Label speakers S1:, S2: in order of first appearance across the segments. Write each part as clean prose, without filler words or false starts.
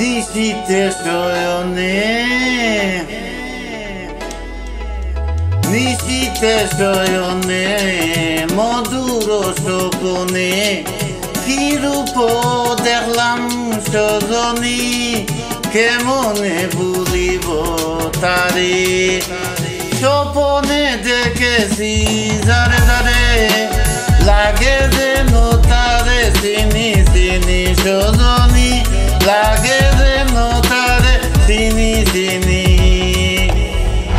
S1: নিশীথে শয়নে নিশীথে শয়নে মধুর স্বপনে কি রূপ দেখলাম সজনী কেমনে ভুলিব তারে স্বপনে দেখেছি যারে যারে লাগে যেন তারে চিনি চিনি সজনী লাগে যেন তারে চিনি চিনি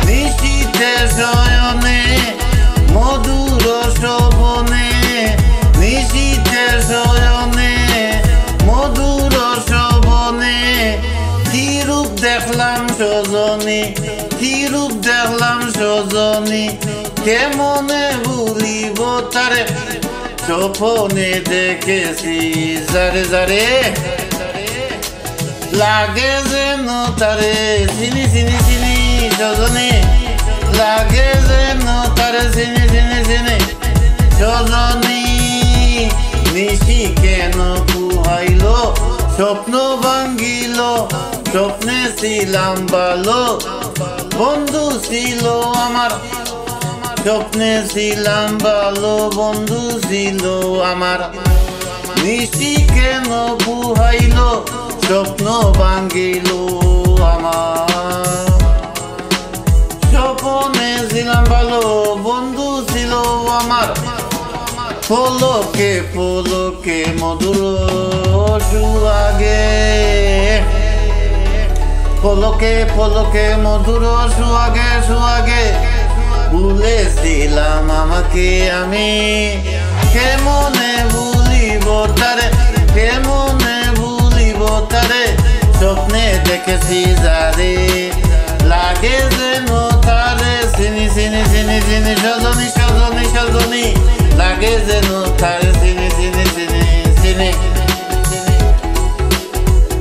S1: নিশীথে শয়নে মধুর স্বপনে নিশীথে শয়নে মধুর স্বপনে কি রূপ দেখলাম সজনী কি রূপ দেখলাম সজনী কেমনে ভুলিব তারে স্বপনে দেখেছি যারে যারে লাগে যেন তারে চিনি চিনি চিনি সজনী লাগে যেন তারে চিনি চিনি চিনি সজনী নিশি কেন কুহাইল স্বপ্ন ভাঙ্গিল স্বপ্নে ছিলাম ভালো বন্ধু ছিল আমার স্বপ্নে ছিলাম ভালো বন্ধু ছিল আমার নিশি কেন কুহাইল স্বপ্ন ভাঙ্গিল আমার স্বপ্নে ছিলাম ভালো বন্ধু ছিল আমার পলকে পলকে মধুর সুয়াগে পলকে পলকে মধুর সুয়াগে সুয়াগে ভুলেছিলাম আমাকে আমি কেমনে ভুলিব তারে কেমনে ভুলিব তারে স্বপ্নে দেখেছি যারে লাগে যেন তারে চিনি চিনি চিনি চিনি সজনী সজনী সজনী লাগে যেন তারে চিনি চিনি চিনি চিনি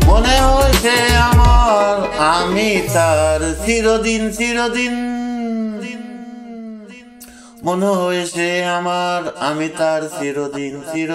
S1: মনে হয়েছে আমার আমি তার চিরদিন চিরদিন মনে হয়েছে আমার আমি তার চিরদিন চির